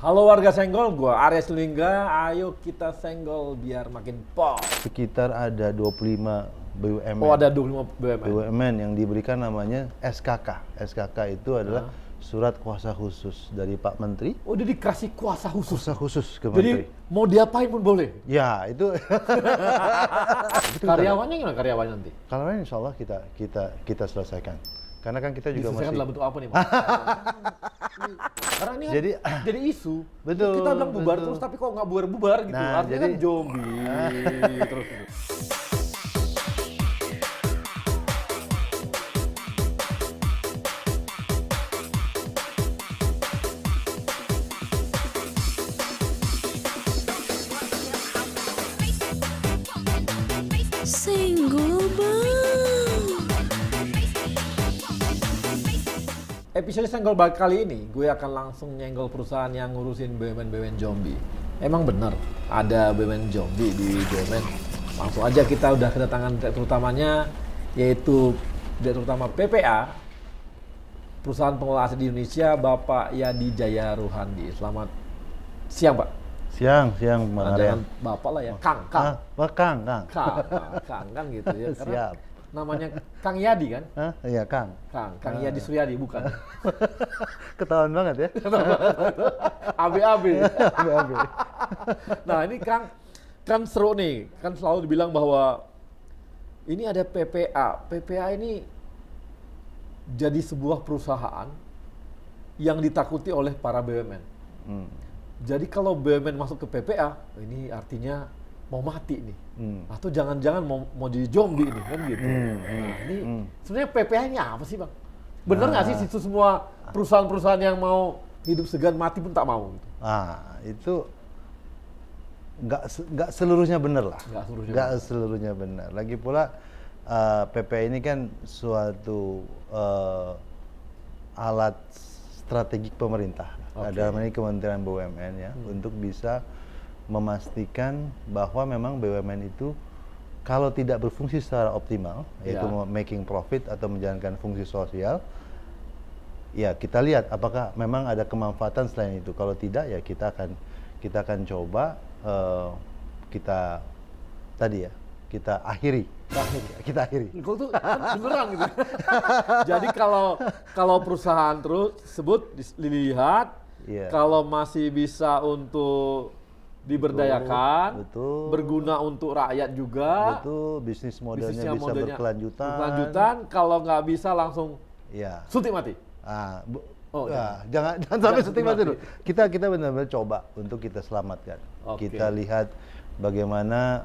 Halo warga Senggol, gua Arya Sinulinga. Ayo kita senggol biar makin pol. Sekitar ada 25 BUMN. Oh, ada 25 BUMN. BUMN yang diberikan namanya SKK. SKK itu adalah surat kuasa khusus dari Pak Menteri. Oh, dia dikasih kuasa khusus. Kuasa khusus ke Jadi Menteri. mau diapain pun boleh. Ya, itu Karyawannya gimana karyawannya nanti? kalau ini insya Allah kita selesaikan. Karena kan kita juga Diselesaikan masih dalam bentuk apa nih, Mas? Karena ini kan jadi isu. Betul, Kita bilang bubar betul. terus, tapi kok nggak bubar-bubar gitu. Nah, Artinya jadi- kan zombie terus. Senggol Bang. Episode Senggol Bang kali ini, gue akan langsung nyenggol perusahaan yang ngurusin BUMN zombie. Emang bener ada BUMN zombie di BUMN? Langsung aja kita udah kedatangan direktur utamanya, yaitu direktur utama PPA, perusahaan pengelola aset di Indonesia, Bapak Yadi Jaya Ruhandi. Selamat siang, Pak. siang Bang Arya. Jangan Bapak lah ya, Kang. Kang. Kang kan gitu ya. Karena Siap. namanya Kang Yadi kan? Hah? Iya, Kang. Kang Yadi Suryadi bukan. Ketahuan banget ya. AB. AB. Nah ini kan seru nih, kan selalu dibilang bahwa ini ada PPA. PPA ini jadi sebuah perusahaan yang ditakuti oleh para BUMN. Hmm. Jadi kalau BUMN masuk ke PPA, ini artinya mau mati nih. Atau jangan-jangan mau jadi zombie nih, kan gitu. Nah, ini sebenarnya PPA-nya apa sih, Bang? Bener nggak sih itu semua perusahaan-perusahaan yang mau hidup segan mati pun tak mau? Gitu? Itu nggak seluruhnya benar lah. Nggak seluruhnya Seluruhnya benar. Lagi pula PPA ini kan suatu alat strategik pemerintah. Oke. Dalam ini Kementerian BUMN ya, untuk bisa memastikan bahwa memang BUMN itu kalau tidak berfungsi secara optimal, yaitu Ya. making profit atau menjalankan fungsi sosial, ya kita lihat apakah memang ada kemanfaatan selain itu. Kalau tidak, ya kita akan coba kita akhiri. Kita akhiri. Kok tuh kan beneran gitu. Jadi kalau perusahaan tersebut dilihat, Iya. kalau masih bisa untuk diberdayakan, Betul. berguna untuk rakyat juga, Itu bisnis modelnya bisnisnya bisa modelnya berkelanjutan. kalau nggak bisa langsung Ya. suntik mati. Oh, Jangan sampai Jangan seperti mati. itu dulu. Kita benar-benar coba untuk kita selamatkan. Oke. Kita lihat bagaimana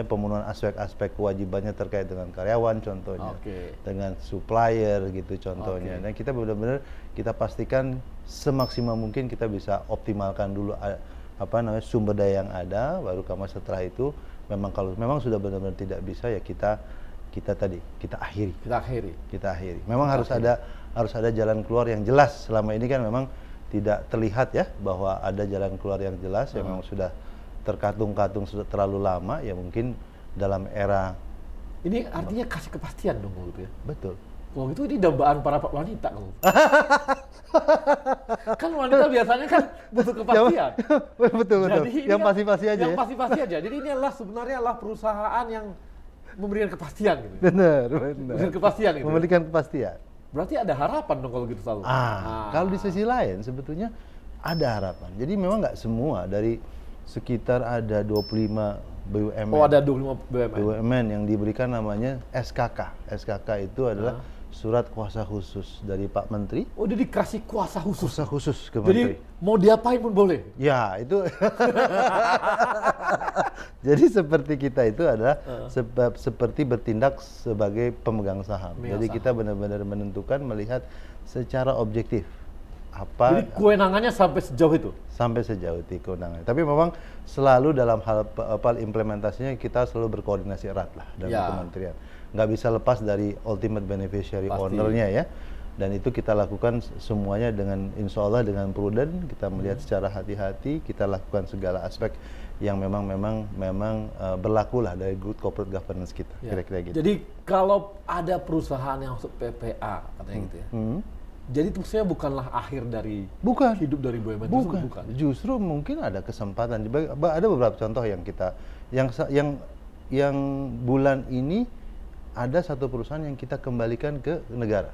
pemenuhan aspek-aspek kewajibannya terkait dengan karyawan contohnya, Oke. dengan supplier gitu contohnya. Oke. Dan kita benar-benar kita pastikan semaksimal mungkin kita bisa optimalkan dulu sumber daya yang ada, baru kemudian setelah itu kalau memang sudah benar-benar tidak bisa ya kita akhiri. Kita akhiri. Memang harus ada jalan keluar yang jelas. Selama ini kan memang tidak terlihat ya bahwa ada jalan keluar yang jelas yang memang sudah terkatung-katung sudah terlalu lama ya, mungkin dalam era Ini artinya kasih kepastian dong gitu ya. betul. Kalau gitu ini dambaan para wanita kalau. Kan wanita biasanya kan butuh kepastian. betul. Jadi ini Yang kan- pasti-pasti aja Yang ya. pasti-pasti aja. Jadi ini sebenarnya adalah perusahaan yang memberikan kepastian gitu. Benar. Memberikan kepastian gitu. Memberikan kepastian. Berarti ada harapan dong kalau gitu selalu. Kalau di sisi lain sebetulnya ada harapan. Jadi memang nggak semua dari sekitar ada 25 BUMN. Oh, ada 25 BUMN. BUMN yang diberikan namanya SKK. SKK itu adalah surat kuasa khusus dari Pak Menteri. Oh, dia dikasih kuasa khusus. Kuasa khusus ke Jadi Menteri. mau diapain pun boleh. Ya, itu. Jadi seperti kita itu adalah seperti bertindak sebagai pemegang saham. Pemegang Jadi saham. kita benar-benar menentukan, melihat secara objektif Jadi kewenangannya sampai sejauh itu. sampai sejauh itu kewenangan. Tapi memang selalu dalam hal implementasinya kita selalu berkoordinasi erat lah dengan Ya. kementerian. Nggak bisa lepas dari ultimate beneficiary Pasti. owner-nya ya. Dan itu kita lakukan semuanya dengan insya Allah dengan prudent, kita melihat secara hati-hati, kita lakukan segala aspek yang memang berlaku lah dari good corporate governance kita, Ya. kira-kira gitu. Jadi kalau ada perusahaan yang masuk PPA katanya gitu ya. Jadi itu maksudnya bukanlah akhir dari Bukan. hidup dari BUMN. Bukan. Justru mungkin ada kesempatan. Ada beberapa contoh yang kita, yang bulan ini ada satu perusahaan yang kita kembalikan ke negara.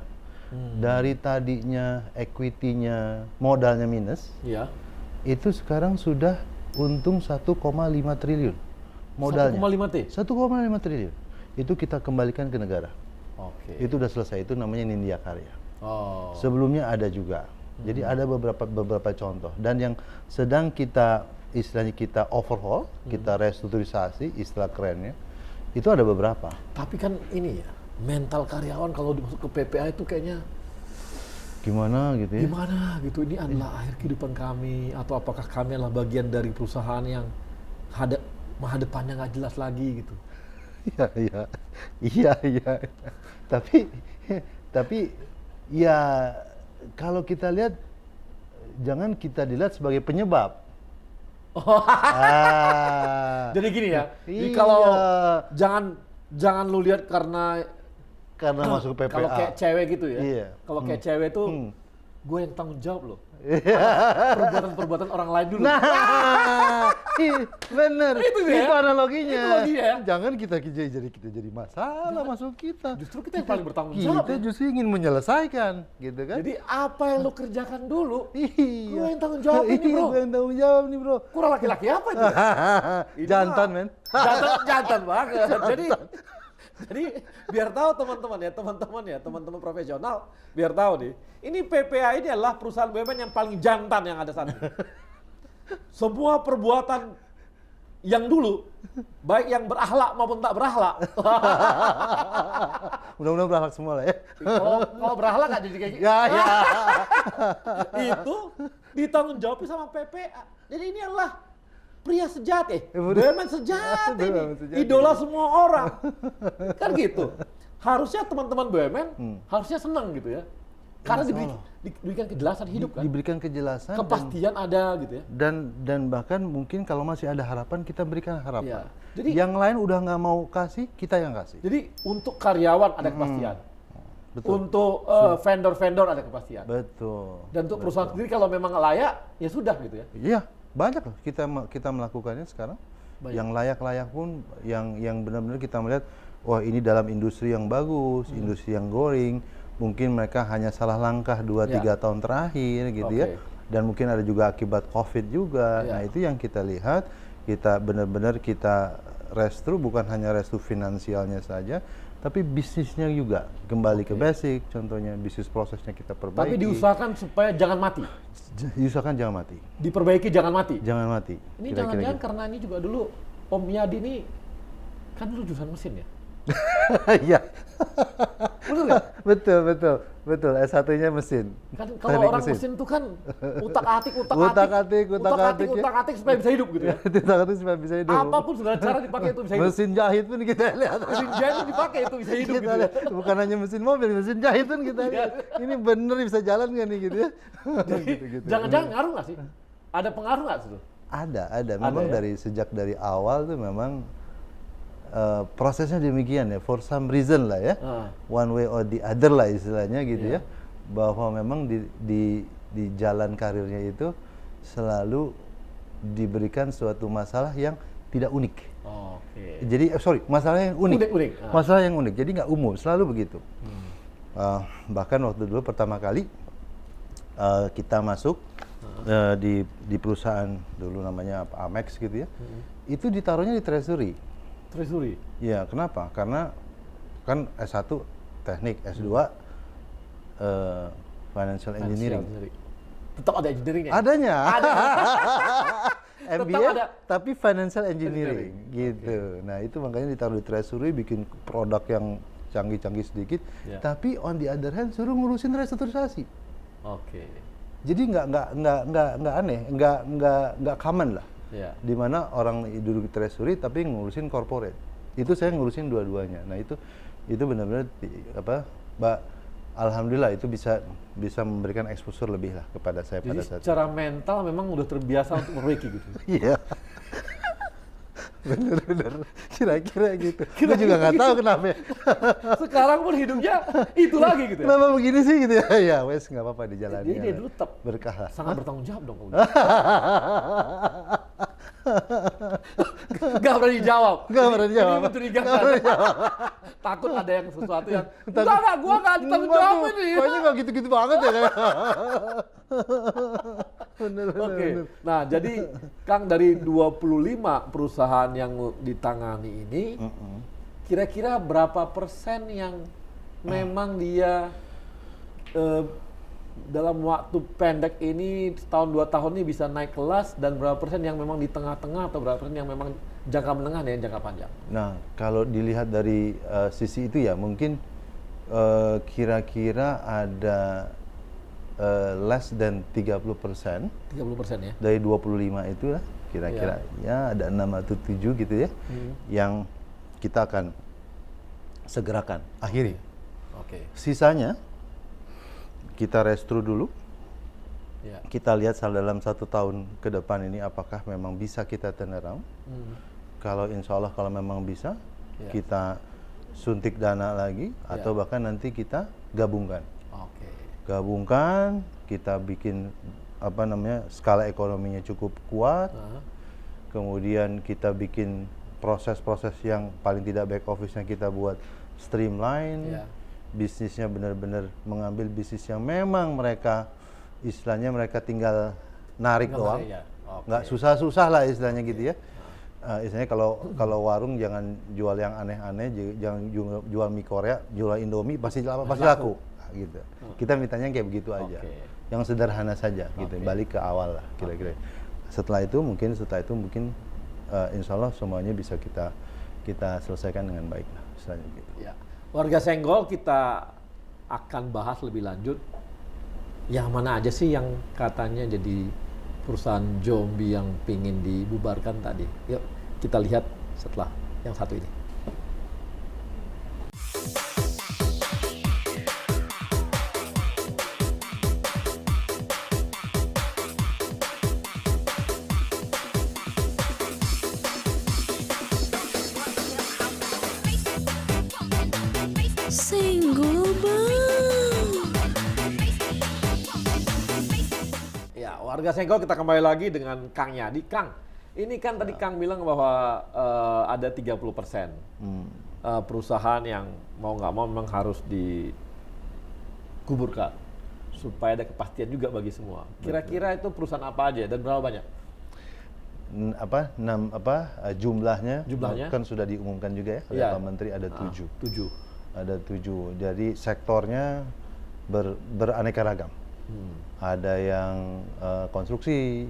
Dari tadinya equity-nya modalnya minus, Iya. itu sekarang sudah untung 1,5 triliun modalnya. 1,5 T. 1,5 triliun. Itu kita kembalikan ke negara. Oke. Itu udah selesai. Itu namanya Nindya Karya. Oh. Sebelumnya ada juga. Jadi ada beberapa contoh, dan yang sedang kita istilahnya kita overhaul, kita restrukturisasi, istilah kerennya, itu ada beberapa. Tapi kan ini ya, mental karyawan kalau dimasuk ke PPA itu kayaknya Gimana gitu ya? gimana gitu. Ini adalah akhir kehidupan kami, atau apakah kami adalah bagian dari perusahaan yang masa depannya nggak jelas lagi gitu. Iya. Tapi ya kalau kita lihat, jangan kita dilihat sebagai penyebab. Jadi gini ya, jadi Iya. kalau jangan lu lihat karena Masuk ke PPA. kalau kayak cewek gitu ya. Iya. Kalau kayak cewek tuh, gue yang tanggung jawab loh. Perbuatan-perbuatan orang lain dulu. Nah, bener. Itu ya? Itu analoginya. Itu lagi ya? Jangan kita jadi masalah masuk kita. Justru kita yang paling bertanggung jawab. Kita Ya. justru ingin menyelesaikan, gitu kan? Jadi apa yang lu kerjakan dulu, Iya. gue yang tanggung jawab ini bro. Gue yang tanggung jawab nih bro. Kurang laki-laki apa itu? Ini Jantan mah men. Jantan banget. Jadi biar tahu teman-teman profesional, biar tahu nih. Ini PPA ini adalah perusahaan BUMN yang paling jantan yang ada saat ini. Semua perbuatan yang dulu, baik yang berakhlak maupun tak berakhlak. Mudah-mudahan berakhlak semua lah ya. Kalau berakhlak nggak jadi kayak gitu. Ya. Itu ditanggung jawab sama PPA. Jadi ini adalah pria sejati, Bener. BUMN sejati nih, BUMN sejati. idola semua orang. Kan gitu. Harusnya teman-teman BUMN harusnya senang gitu ya. Karena diberikan kejelasan hidup kan. Diberikan kejelasan Kepastian ada gitu ya. dan bahkan mungkin kalau masih ada harapan, kita berikan harapan. Iya. Jadi- yang lain udah nggak mau kasih, kita yang kasih. Jadi untuk karyawan ada kepastian. Betul. Untuk vendor-vendor ada kepastian. Betul. Dan untuk perusahaan sendiri kalau memang layak, ya sudah gitu ya. Iya, banyak loh kita melakukannya sekarang. Banyak. Yang layak-layak pun, yang benar-benar kita melihat, wah ini dalam industri yang bagus, industri yang growing, mungkin mereka hanya salah langkah 2-3 tahun terakhir gitu ya. Oke. Dan mungkin ada juga akibat COVID juga. Ya. Nah itu yang kita lihat, kita benar-benar kita restru, bukan hanya restru finansialnya saja, tapi bisnisnya juga kembali ke basic. Contohnya bisnis prosesnya kita perbaiki. Tapi diusahakan supaya jangan mati. Diusahakan jangan mati. Diperbaiki jangan mati. Jangan mati. Ini Kira-kira jangan-jangan gitu. karena ini juga dulu Om Yadi ini kan dulu jurusan mesin ya? Iya. Bener nggak? Betul. S1-nya mesin. Kan kalau Teknik orang mesin tuh kan utak-atik supaya bisa hidup gitu ya. Utak-atik supaya bisa hidup. Apapun segala cara dipakai itu bisa hidup. Mesin jahit pun kita lihat. Mesin jahit itu dipakai itu bisa hidup Kita gitu ya. lihat. Bukan hanya mesin mobil, mesin jahit pun kita lihat. Ini bener bisa jalan nggak nih gitu ya. Gitu. Jangan-jangan ngaruh nggak sih? Ada pengaruh nggak sih? Ada. Memang ya? sejak dari awal tuh memang prosesnya demikian ya, for some reason lah ya, one way or the other lah istilahnya gitu ya, bahwa memang di jalan karirnya itu selalu diberikan suatu masalah yang tidak unik. Oke. Jadi masalah yang unik. Unik. Masalah yang unik. Jadi nggak umum, selalu begitu. Bahkan waktu dulu pertama kali kita masuk di perusahaan dulu namanya Amex gitu ya, itu ditaruhnya di treasury. Treasury. Ya, kenapa? Karena kan S1 teknik, S2 financial engineering. Tetap ada engineering-nya. Adanya. Ada. MBA Tetap ada. tapi financial engineering gitu. Nah, itu makanya ditaruh di treasury, bikin produk yang canggih-canggih sedikit, Ya. tapi on the other hand suruh ngurusin restrukturisasi. Oke. Jadi nggak aneh, nggak common lah. Ya. Di mana orang duduk di treasury tapi ngurusin corporate. Itu saya ngurusin dua-duanya. Nah, itu benar-benar alhamdulillah itu bisa memberikan exposure lebih lah kepada saya pada Jadi saat itu. secara mental memang udah terbiasa untuk memperbaiki gitu. Iya. Bener-bener, kira-kira gitu. Gue juga nggak tahu kenapa ya. Sekarang pun hidupnya itu lagi gitu ya. Kenapa begini sih gitu ya? Ya wes nggak apa-apa dijalani. Jadi dia dulu tetap berkah lah. sangat bertanggung jawab dong. Gak berani jawab. Nggak pernah dijawab. Ini mencurigakan. Takut ada yang sesuatu yang enggak, gua nggak tanggung jawab ini. Kayaknya nggak gitu-gitu banget ya kayak. Bener. Oke. Nah, jadi Kang dari 25 perusahaan yang ditangani ini, kira-kira berapa persen yang memang dia dalam waktu pendek ini setahun 2 tahun ini bisa naik kelas, dan berapa persen yang memang di tengah-tengah, atau berapa persen yang memang jangka menengah dan jangka panjang? Nah, kalau dilihat dari sisi itu ya mungkin kira-kira ada less than 30%. 30% ya? Dari 25 itu lah kira-kira ya ada 6 atau 7 gitu ya yang kita akan segerakan akhiri. Oke. Sisanya kita restru dulu. Ya. Kita lihat dalam 1 tahun ke depan ini apakah memang bisa kita turn around. Kalau insya Allah kalau memang bisa, kita suntik dana lagi atau bahkan nanti kita gabungkan. Oke. Gabungkan, kita bikin apa namanya skala ekonominya cukup kuat. Kemudian kita bikin proses-proses yang paling tidak back office-nya kita buat streamline. Bisnisnya benar-benar mengambil bisnis yang memang mereka istilahnya mereka tinggal narik doang. Nggak susah-susah lah istilahnya gitu ya. Istilahnya kalau warung jangan jual yang aneh-aneh, jangan jual mie Korea, jual Indomie pasti laku. Gitu. Kita mintanya kayak begitu aja. Yang sederhana saja gitu. Balik ke awal lah kira-kira. Setelah itu mungkin insya Allah semuanya bisa kita selesaikan dengan baik lah istilahnya gitu. Ya. Warga Senggol kita akan bahas lebih lanjut. Yang mana aja sih yang katanya jadi perusahaan zombie yang pingin dibubarkan tadi? Yuk kita lihat setelah yang satu ini. Senggol Bang. Ya, warga Senggol kita kembali lagi dengan Kang Yadi. Kang, ini kan tadi Kang bilang bahwa ada 30% perusahaan yang mau nggak mau memang harus dikuburkan supaya ada kepastian juga bagi semua. Kira-kira itu perusahaan apa aja dan berapa banyak? Jumlahnya Jumlahnya? Kan sudah diumumkan juga ya oleh Pak Menteri ada 7. 7. Ada 7. Jadi sektornya beraneka ragam. Ada yang konstruksi,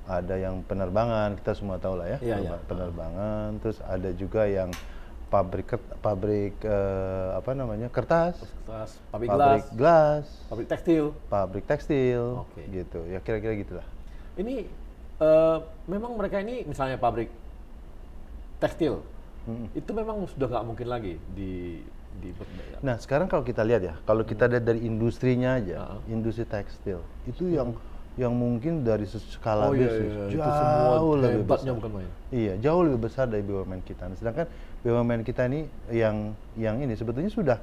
ada yang penerbangan, kita semua tahu lah ya, penerbangan. Terus ada juga yang pabrik kertas, pabrik gelas, pabrik tekstil, gitu. Ya kira-kira gitulah. Ini memang mereka ini misalnya pabrik tekstil, itu memang sudah nggak mungkin lagi diberdaya. Nah sekarang kalau kita lihat ya, kalau kita lihat dari industrinya aja, industri tekstil itu yang mungkin dari skala bisnis jauh lebih besar. Bukan main. Iya, jauh lebih besar dari BUMN kita. Sedangkan BUMN kita ini yang ini sebetulnya sudah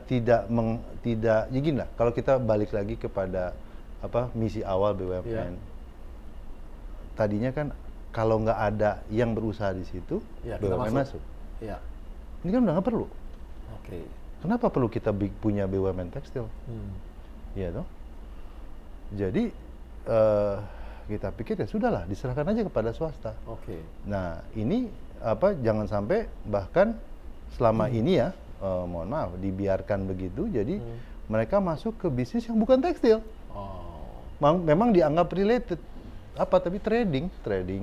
tidak ya gini lah. Kalau kita balik lagi kepada misi awal BUMN, tadinya kan kalau nggak ada yang berusaha di situ, BUMN masuk. Iya. Ini kan udah nggak perlu. Kenapa perlu kita punya BUMN tekstil? Iya toh. Jadi kita pikir ya sudahlah, diserahkan aja kepada swasta. Nah ini jangan sampai bahkan selama ini ya, mohon maaf, dibiarkan begitu. Jadi mereka masuk ke bisnis yang bukan tekstil. Memang dianggap related, tapi trading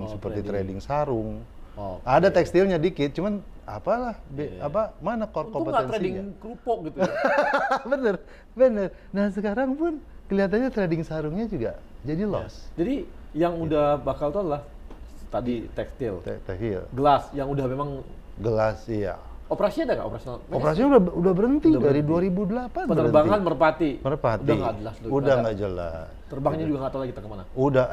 seperti trading sarung. Ada tekstilnya dikit, cuman mana core kompetensinya? Itu nggak trading kerupuk gitu ya? bener. Nah sekarang pun kelihatannya trading sarungnya juga jadi loss. Jadi yang udah bakal itu adalah tadi tekstil, gelas yang udah memang gelas, iya. Operasinya ada nggak operasional? Operasinya udah berhenti dari 2008. Penerbangan merpati. Udah nggak jelas. Terbangnya juga nggak tahu lagi kita kemana. Udah.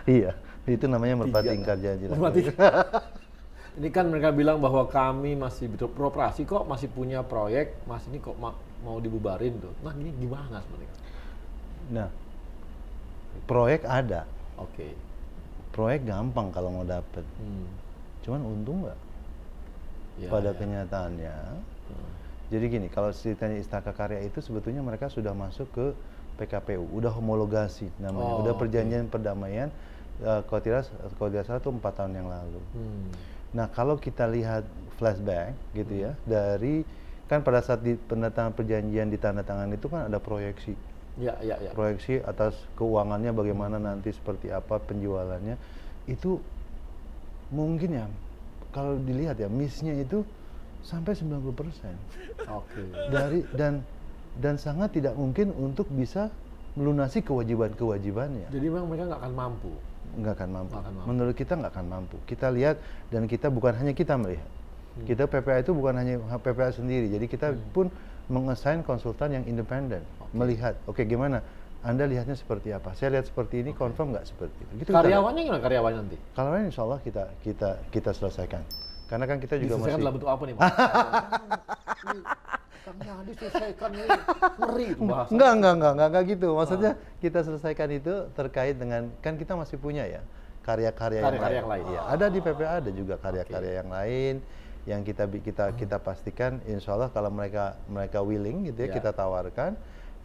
Iya. Itu namanya merpati 3. ingkar janji. Merpati. Ini kan mereka bilang bahwa kami masih beroperasi kok, masih punya proyek, mas ini kok mau dibubarin tuh. Nah ini gimana sebenarnya? Nah, proyek ada. Oke. Proyek gampang kalau mau dapet. Cuman untung nggak? Ya, Pada ya. kenyataannya. Jadi gini, kalau ceritanya Istaka Karya itu sebetulnya mereka sudah masuk ke PKPU, udah homologasi namanya, udah perjanjian perdamaian. Kalau tidak salah itu 4 tahun yang lalu. Nah, kalau kita lihat flashback gitu ya, dari kan pada saat di penandatangan perjanjian ditandatangan itu kan ada proyeksi. Ya. Proyeksi atas keuangannya bagaimana nanti seperti apa penjualannya. Itu mungkin ya kalau dilihat ya miss-nya itu sampai 90%. Oke. Dan sangat tidak mungkin untuk bisa melunasi kewajiban-kewajibannya. Jadi memang mereka nggak akan mampu. Nggak akan mampu. Nggak akan mampu. Menurut kita nggak akan mampu. Kita lihat dan kita bukan hanya kita melihat. Kita PPA itu bukan hanya PPA sendiri. Jadi kita pun mengassign konsultan yang independen, melihat, oke, gimana? Anda lihatnya seperti apa? Saya lihat seperti ini, confirm nggak seperti itu? Gitu Karyawannya gimana karyawannya nanti? kalau insya Allah kita selesaikan. Karena kan kita juga Diselesaikan masih dalam bentuk apa nih, Mas? Kang Yadi selesaikan nih, ngeri itu bahasa. Enggak gitu. Maksudnya kita selesaikan itu terkait dengan kan kita masih punya ya karya-karya yang lain. Iya, ada di PPA ada juga karya-karya yang lain yang kita pastikan insya Allah kalau mereka willing gitu ya kita tawarkan.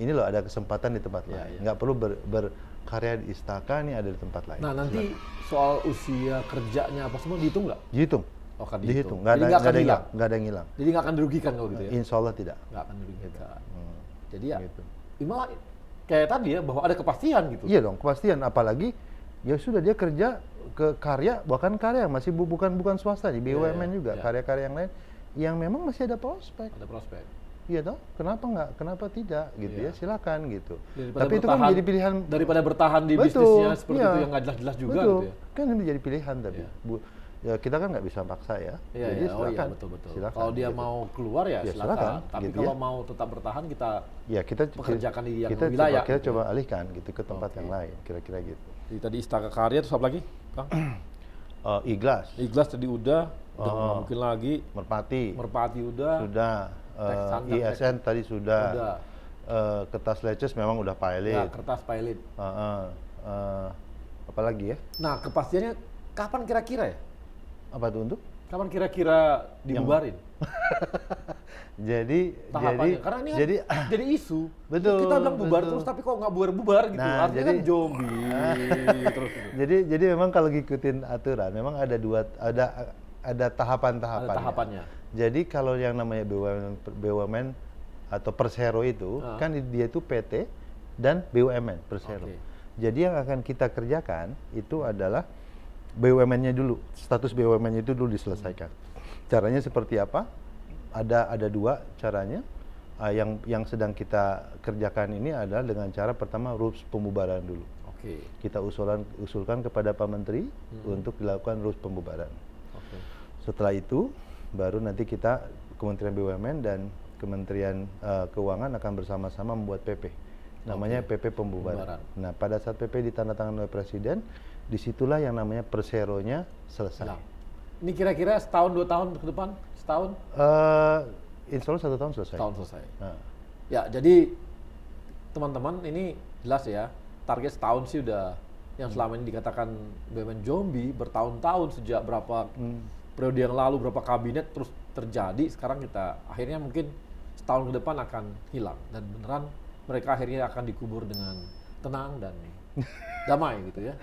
Ini loh ada kesempatan di tempat lain. Nggak perlu berkarya di Istaka nih ada di tempat lain. Nah, nanti soal usia kerjanya apa semua dihitung nggak? Dihitung. Oh, kan Dihitung. Jadi nggak akan hilang. Nggak ada yang hilang. Jadi nggak akan dirugikan kalau gitu ya? Insya Allah tidak. Nggak akan dirugikan. Jadi ya, Gitu. malah kayak tadi ya, bahwa ada kepastian gitu. Iya dong, kepastian. Apalagi ya sudah dia kerja ke karya, bahkan karya masih bukan swasta nih, BUMN juga, karya-karya yang lain yang memang masih ada prospek. Ada prospek. Iya toh, kenapa tidak gitu ya, silakan gitu. Daripada Tapi itu kan menjadi pilihan. Daripada bertahan di Betul, bisnisnya seperti iya. itu yang nggak jelas-jelas juga Betul, gitu ya. kan ini menjadi pilihan tapi ya kita kan nggak bisa paksa ya. Iya, Jadi silakan. betul. Silakan, Kalau dia gitu. mau keluar ya, Ya, silakan. silakan, Tapi gitu kalau ya. mau tetap bertahan kita Ya kita pekerjakan di yang kita wilayah. kita gitu. coba alihkan gitu ke tempat yang lain, kira-kira gitu. Jadi tadi Istaka Karya terus apa lagi, Kang? Iglas, Ikhlas tadi udah nggak mungkin lagi. Merpati udah. sudah. ISN tadi sudah. Kertas leces memang udah Ya, pilot. kertas pilot. Apa lagi ya? Nah, kepastiannya kapan kira-kira ya? Apa tuh untuk? Kapan kira-kira dibubarin? Jadi Tahapannya. Karena ini kan jadi isu. Betul, Kita bilang bubar betul. terus, tapi kok nggak bubar-bubar gitu. Nah, Artinya jadi- kan zombie terus gitu. jadi memang kalau ngikutin aturan memang ada ada tahapan-tahapannya. Ada tahapannya. Jadi kalau yang namanya BUMN atau Persero itu kan dia itu PT dan BUMN Persero. Oke. Jadi yang akan kita kerjakan itu adalah BUMN-nya dulu, status BUMN itu dulu diselesaikan. Caranya seperti apa? Ada dua caranya. Yang sedang kita kerjakan ini adalah dengan cara pertama rules pembubaran dulu. Oke. Kita usulkan kepada Pak Menteri untuk dilakukan rules pembubaran. Oke. Setelah itu baru nanti kita Kementerian BUMN dan Kementerian Keuangan akan bersama-sama membuat PP. Namanya PP Pembubaran. Nah, pada saat PP ditandatangani oleh Presiden, disitulah yang namanya Perseronya selesai. Nah, ini kira-kira setahun 2 tahun ke depan? Setahun? Insya Allah 1 tahun selesai. Setahun selesai. Nah, Ya, jadi teman-teman ini jelas ya, target setahun sih udah yang selama ini dikatakan BUMN zombie bertahun-tahun sejak berapa periode yang lalu, berapa kabinet terus terjadi, sekarang kita akhirnya mungkin setahun ke depan akan hilang dan beneran mereka akhirnya akan dikubur dengan tenang dan damai gitu ya.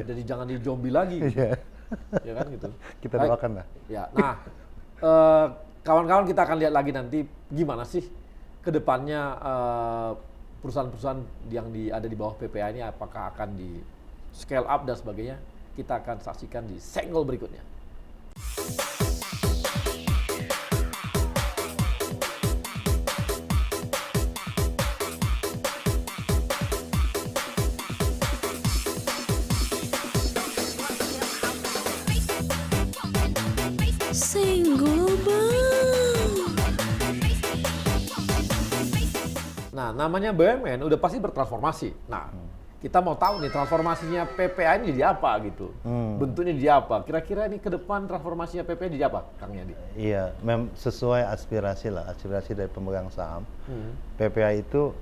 Jadi jangan di zombie lagi. Gitu. Ya kan gitu. kita Baik. doakan lah. Ya, nah kawan-kawan kita akan lihat lagi nanti gimana sih ke depannya perusahaan-perusahaan yang ada di bawah PPA ini apakah akan di scale up dan sebagainya. Kita akan saksikan di senggol berikutnya. Senggol bang. Nah, namanya BUMN udah pasti bertransformasi. Nah, kita mau tahu nih transformasinya PPA ini jadi apa gitu. Bentuknya jadi apa? Kira-kira ini ke depan transformasinya PPA jadi apa, Kang Yadi? Iya, sesuai aspirasi dari pemegang saham. PPA itu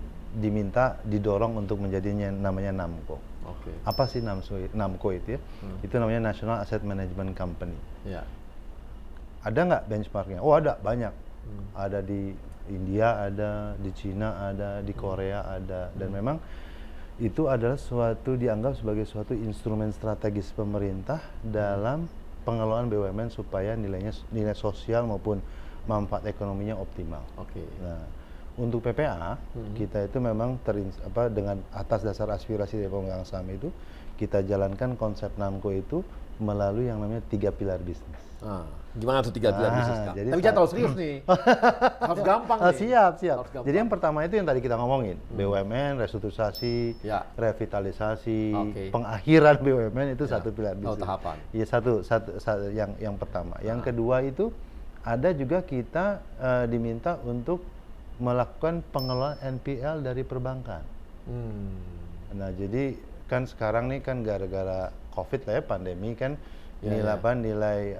didorong untuk menjadinya namanya NAMCO. Oke. Apa sih NAMCO itu ya? Itu namanya National Asset Management Company. Ya. Ada nggak benchmarknya? Oh ada, banyak. Ada di India, ada di Cina, ada di Korea, ada. Dan memang itu adalah dianggap sebagai suatu instrumen strategis pemerintah dalam pengelolaan BUMN supaya nilai sosial maupun manfaat ekonominya optimal. Oke. Nah, untuk PPA kita itu memang dengan atas dasar aspirasi dari pemegang saham itu kita jalankan konsep NAMCO itu melalui yang namanya 3 pilar bisnis. Gimana tuh 3 pilar bisnis, Kang? jadi Tapi jangan terlalu serius nih. Harus gampang nih. Siap. Harus gampang. Jadi yang pertama itu yang tadi kita ngomongin, BUMN, restrukturisasi, Ya. revitalisasi, Oke. pengakhiran BUMN itu satu pilar bisnis. tahapan. Iya, satu yang pertama. Yang kedua itu ada juga kita diminta untuk melakukan pengelolaan NPL dari perbankan. Nah, jadi kan sekarang nih kan gara-gara COVID lah ya, pandemi kan nilai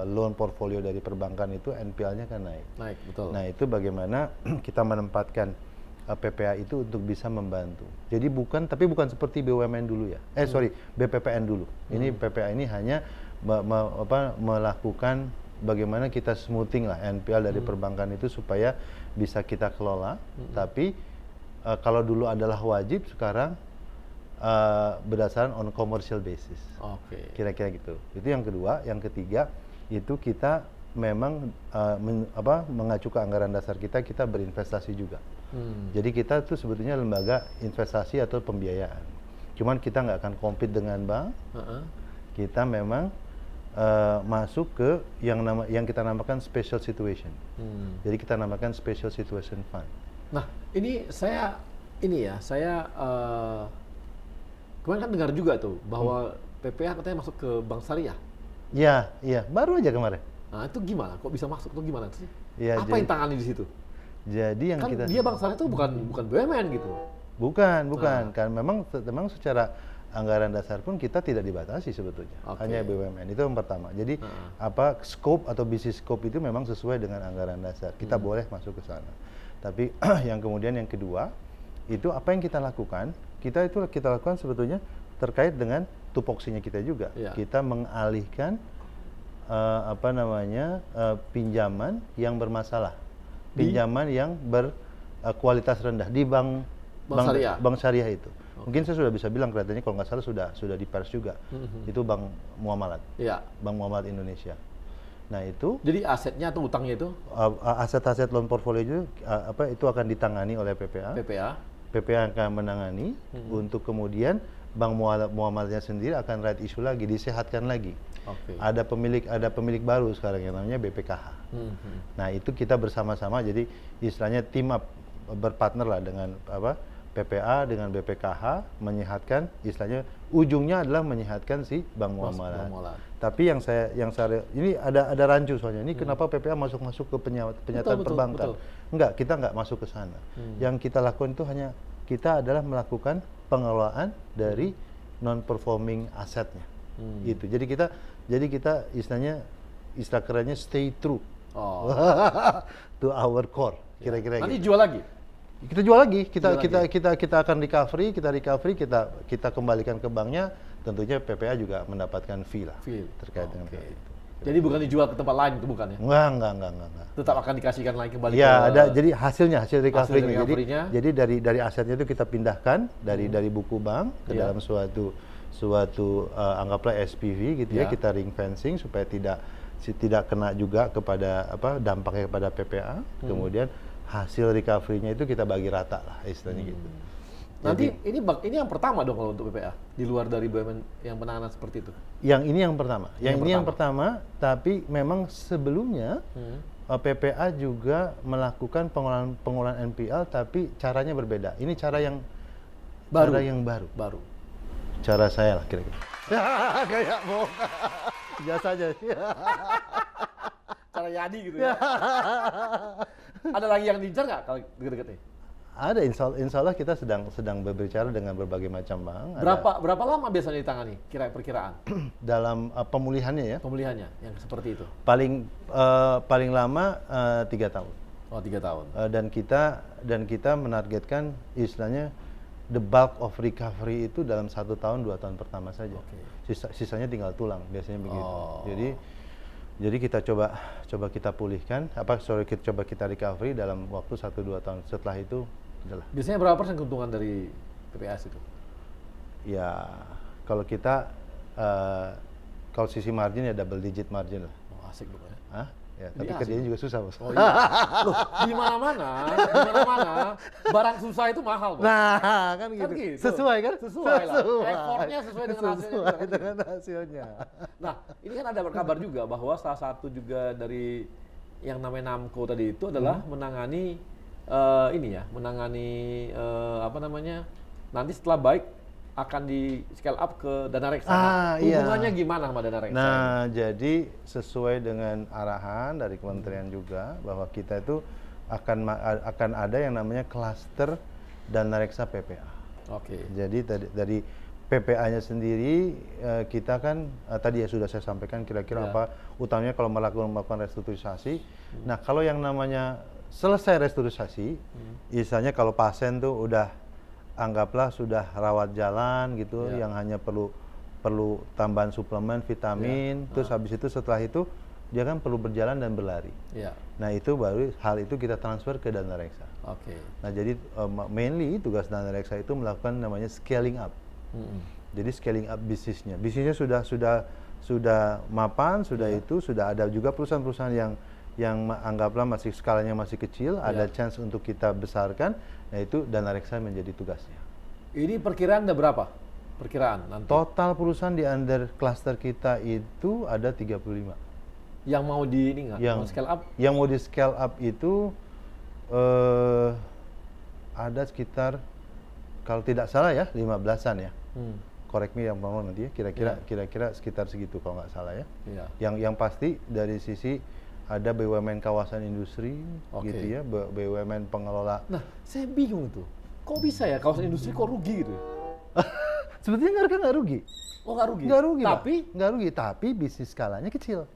loan portfolio dari perbankan itu NPL-nya kan naik. Naik, betul. Nah, itu bagaimana kita menempatkan PPA itu untuk bisa membantu. Jadi bukan seperti BUMN dulu ya. BPPN dulu. Ini PPA ini hanya melakukan bagaimana kita smoothing lah NPL dari perbankan itu supaya bisa kita kelola. Tapi kalau dulu adalah wajib, sekarang berdasarkan on commercial basis. Oke. Kira-kira gitu. Itu yang kedua. Yang ketiga itu kita memang mengacu ke anggaran dasar kita berinvestasi juga. Jadi kita tuh sebetulnya lembaga investasi atau pembiayaan. Cuman kita nggak akan compete dengan bank. Kita memang masuk ke yang kita namakan special situation. Jadi kita namakan special situation fund. Nah, saya kemarin kan dengar juga tuh bahwa PPA katanya masuk ke Bank Syariah. Iya, baru aja kemarin. Nah, itu gimana? Kok bisa masuk? Itu gimana sih? Ya, apa yang tangani di situ? Jadi yang kan kita dia Bank Syariah itu bukan BUMN gitu. Bukan. Kan memang secara anggaran dasar pun kita tidak dibatasi sebetulnya. Hanya BUMN. Itu yang pertama. Jadi scope atau bisnis scope itu memang sesuai dengan anggaran dasar. Kita boleh masuk ke sana. Tapi yang kedua, itu apa yang kita lakukan? Kita lakukan sebetulnya terkait dengan tupoksinya kita juga. Kita mengalihkan pinjaman yang bermasalah, pinjaman yang berkualitas rendah di bank syariah itu. Mungkin saya sudah bisa bilang kelihatannya kalau nggak salah sudah di pers juga. Itu Bank Muamalat. Bank Muamalat Indonesia. Nah, itu jadi asetnya atau utangnya itu aset-aset loan portfolio itu akan ditangani oleh PPA. PPA akan menangani untuk kemudian Bank Muamalatnya sendiri akan right issue lagi, disehatkan lagi. Ada pemilik baru sekarang yang namanya BPKH. Nah, itu kita bersama-sama, jadi istilahnya team up, berpartner lah dengan PPA dengan BPKH menyehatkan, istilahnya ujungnya adalah menyehatkan si Bank Muamalat. Tapi yang saya ini ada rancu soalnya. Ini kenapa PPA masuk ke penyataan perbankan? Enggak, kita enggak masuk ke sana. Yang kita lakukan itu hanya kita adalah melakukan pengelolaan dari non performing asetnya. Itu. Jadi kita istilah kerennya stay true to our core. Kira-kira nanti gitu. jual lagi. Kita jual lagi, kita akan recovery, kita kembalikan ke banknya. Tentunya PPA juga mendapatkan fee lah terkait dengan hal itu. Jadi bukan dijual ke tempat lain, itu bukan ya? Enggak. Tetap akan dikasihkan lagi kembali. Ya, ada jadi hasil recovery-nya. recovery-nya. Jadi dari asetnya itu kita pindahkan dari buku bank ke dalam suatu anggaplah SPV gitu ya, kita ring fencing supaya tidak kena juga kepada dampaknya kepada PPA. Kemudian hasil recovery-nya itu kita bagi rata lah istilahnya gitu. Nanti ini yang pertama dong kalau untuk PPA di luar dari BUMN yang penanganan seperti itu. Yang ini yang pertama. Yang pertama, tapi memang sebelumnya PPA juga melakukan pengolahan NPL, tapi caranya berbeda. Ini cara yang baru. Cara saya lah kira-kira. Kayak mau biasa aja. Cara Yadi gitu ya. Ada lagi yang diincar nggak kalau deket-deket nih? Ada, insya Allah kita sedang berbicara dengan berbagai macam bank. Berapa lama biasanya ditangani? Perkiraan Dalam pemulihannya ya? pemulihannya yang seperti itu? Paling lama 3 tahun. Oh, 3 tahun. Dan kita menargetkan istilahnya the bulk of recovery itu dalam 1 tahun 2 tahun pertama saja. Sisanya tinggal tulang biasanya begitu. Jadi kita coba kita pulihkan, coba kita recovery dalam waktu 1-2 tahun. Setelah itu adalah. Biasanya berapa persen keuntungan dari PPAS itu? Ya kalau kita kalau sisi margin ya double digit margin lah. Oh, asik dong ya. Hah? Ya, Jadi tapi asik kerjanya dong. juga susah, Bos. Oh iya. Loh, di mana-mana barang susah itu mahal, Bos. Nah, kan gitu. gitu. Sesuai kan? Sesuai lah. Effortnya sesuai dengan hasilnya. Sesuai dengan hasilnya. Nah, ini kan ada kabar juga bahwa salah satu juga dari yang namanya Namco tadi itu adalah menangani apa namanya, nanti setelah baik akan di scale up ke Dana Reksa. Hubungannya gimana sama Dana Reksa? Nah, jadi sesuai dengan arahan dari kementerian juga bahwa kita itu akan ada yang namanya klaster Dana Reksa PPA. Oke. Jadi dari PPA-nya sendiri kita kan tadi ya sudah saya sampaikan kira-kira apa utamanya kalau melakukan restrukturisasi. Nah, kalau yang namanya selesai restrukturisasi, misalnya kalau pasien tuh udah anggaplah sudah rawat jalan gitu, yang hanya perlu tambahan suplemen, vitamin, terus habis itu setelah itu dia kan perlu berjalan dan berlari. Nah, itu baru hal itu kita transfer ke Dana Reksa. Nah, jadi mainly tugas Dana Reksa itu melakukan namanya scaling up. Jadi scaling up bisnisnya. Bisnisnya sudah mapan, sudah ada juga perusahaan-perusahaan yang anggaplah masih skalanya masih kecil, ada chance untuk kita besarkan. Nah, itu Dana Reksa menjadi tugasnya. Ini perkiraan ada berapa? Perkiraan nanti. Total perusahaan di under cluster kita itu ada 35. Yang mau di ini nggak? Mau scale up? Yang mau di scale up itu ada sekitar kalau tidak salah ya 15-an ya. Correct me yang mau nanti ya. Kira-kira sekitar segitu kalau nggak salah ya. Yang pasti dari sisi ada BUMN kawasan industri, gitu ya, BUMN pengelola. Nah, saya bingung tuh, kok bisa ya kawasan industri kok rugi gitu? Sebetulnya nggak rugi. Oh, nggak rugi? Nggak rugi, tapi? Nggak rugi, tapi bisnis skalanya kecil.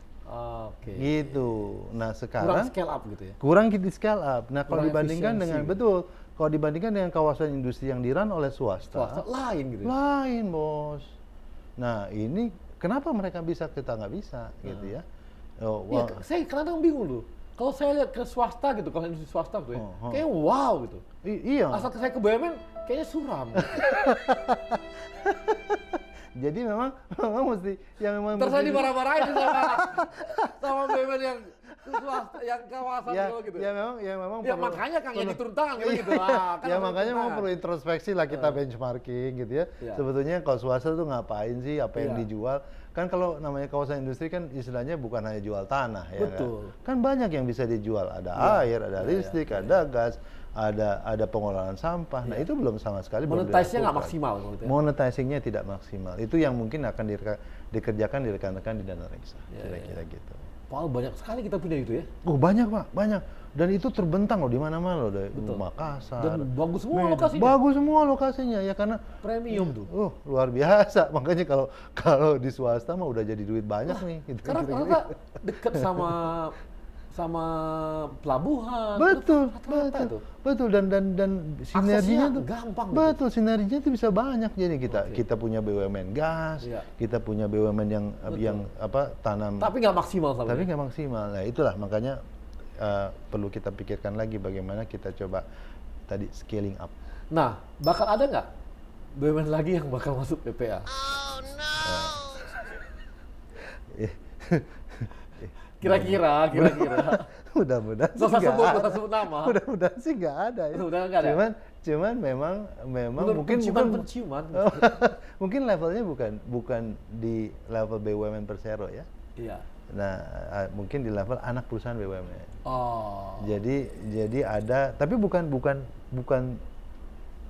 Gitu. Nah, sekarang kurang scale up gitu ya? Kurang di scale up. Nah, kalau Kurang dibandingkan efisiensi. dengan kalau dibandingkan dengan kawasan industri yang dirun oleh swasta lain gitu ya? Lain, Bos. Nah, ini kenapa mereka bisa, kita nggak bisa, gitu ya. Iya, saya kadang bingung loh. Kalau saya lihat ke swasta gitu, kalau industri swasta gitu ya, kayak wow gitu. Iya. Asal saya ke BUMN, kayaknya suram. Jadi memang mesti Terus saya dimarah-marahin sama BUMN yang swasta, yang kawasan gitu. Ya memang Ya makanya Kang yang diturun tangan gitu. Ya makanya memang perlu introspeksi lah kita benchmarking gitu ya. Sebetulnya kalau swasta tuh ngapain sih, apa yang dijual? Kan kalau namanya kawasan industri kan istilahnya bukan hanya jual tanah ya. Betul. Kan banyak yang bisa dijual, ada air, ada listrik, ada gas, ada pengolahan sampah. Nah, itu belum sama sekali Monetize-nya nggak maksimal gitu ya. Monetizing-nya tidak maksimal. Itu yang mungkin akan dikerjakan di rekan-rekan di Dana Reksa. Kira-kira gitu. Padahal banyak sekali kita punya itu ya. Oh, banyak, Pak, banyak. Dan itu terbentang loh di mana-mana loh, dari Makassar. Dan bagus semua lokasinya. Bagus semua lokasinya ya, karena premium tuh. Luar biasa. Makanya kalau di swasta mah udah jadi duit banyak nih gitu. Karena ternyata deket sama pelabuhan. Betul dan sinerginya tuh gampang. Betul, sinerginya tuh bisa banyak. Jadi kita punya BUMN gas, kita punya BUMN yang tanam. Tapi nggak maksimal sama. Tapi nggak maksimal. Nah, itulah makanya perlu kita pikirkan lagi bagaimana kita coba tadi scaling up. Nah, bakal ada nggak BUMN lagi yang bakal masuk PPA? Oh no. Kira-kira. Mudah-mudahan sih nggak nggak ada. sebut nama. Mudah-mudahan sih nggak ada ya. Udah nggak ada. Cuman memang mungkin penciuman. Mungkin levelnya bukan di level BUMN Persero ya. Iya. Nah, mungkin di level anak perusahaan BUMN. Oh. Jadi ada, tapi bukan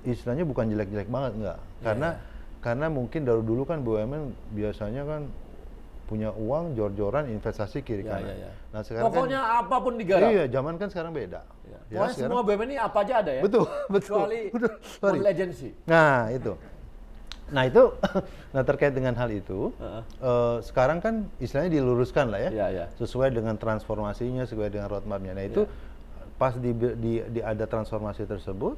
istilahnya bukan jelek-jelek banget, enggak. Karena mungkin dari dulu kan BUMN biasanya kan punya uang jor-joran investasi kiri kanan. Nah, sekarang pokoknya apapun digarap. Iya, zaman kan sekarang beda. Ya, Pokoknya semua BUMN ini apa aja ada ya? Betul, betul. Kecuali Betul, sorry. model agency. Nah itu, nah terkait dengan hal itu, sekarang kan istilahnya diluruskan lah ya, Iya, iya. sesuai dengan transformasinya, sesuai dengan roadmapnya. Nah itu pas di ada transformasi tersebut,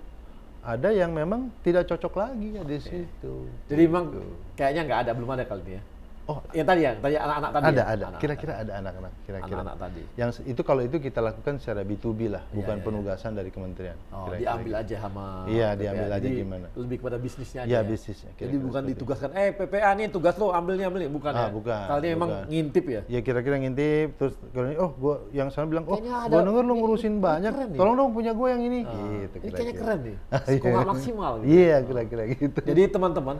ada yang memang tidak cocok lagi ya di situ. Jadi memang kayaknya nggak ada, belum ada kali ini ya. Oh, Yang tadi anak-anak tadi. ada, ya? ada. Anak-anak Kira-kira ada anak-anak, kira-kira. Anak-anak tadi. Yang itu kalau itu kita lakukan secara B2B lah, Iya, bukan iya, penugasan dari kementerian. Oh, Kira-kira diambil gitu. aja sama Iya, PPA. diambil aja Jadi gimana. lebih kepada bisnisnya aja. Iya, ya? bisnisnya, Jadi kira-kira bukan seperti ditugaskan, PPA nih tugas lo ambil nih, bukan ya? bukan. Kali ini memang bukan. ngintip ya. Ya kira-kira ngintip, terus kalau ini, oh gua yang sana bilang, oh Kayaknya ada- gua denger lu ini ngurusin banyak, keren nih. tolong dong punya gua yang ini. Nah, Gitu, ini kayaknya kira-kira. keren nih. Kok nggak maksimal gitu. Iya, kira-kira gitu. Jadi teman-teman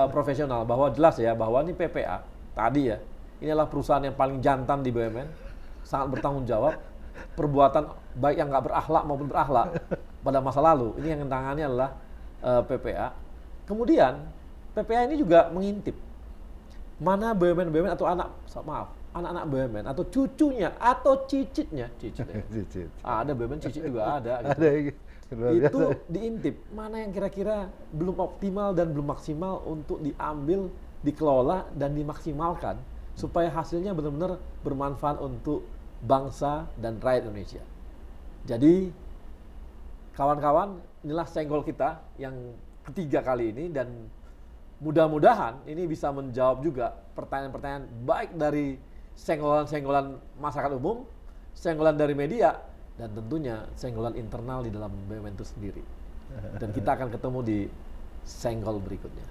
profesional bahwa jelas ya bahwa ini PPA tadi ya, ini adalah perusahaan yang paling jantan di BUMN, sangat bertanggung jawab, perbuatan baik yang nggak berakhlak maupun berakhlak pada masa lalu. Ini yang tangani adalah PPA. Kemudian PPA ini juga mengintip mana BUMN atau anak-anak BUMN atau cucunya atau cicitnya, Cicit. ada BUMN cicit juga ada. Gitu. Ada yang luar Itu biasa. diintip mana yang kira-kira belum optimal dan belum maksimal untuk diambil, dikelola dan dimaksimalkan supaya hasilnya benar-benar bermanfaat untuk bangsa dan rakyat Indonesia. Jadi kawan-kawan, inilah senggol kita yang ketiga kali ini dan mudah-mudahan ini bisa menjawab juga pertanyaan-pertanyaan baik dari senggolan-senggolan masyarakat umum, senggolan dari media, dan tentunya senggolan internal di dalam BUMN itu sendiri. Dan kita akan ketemu di senggol berikutnya.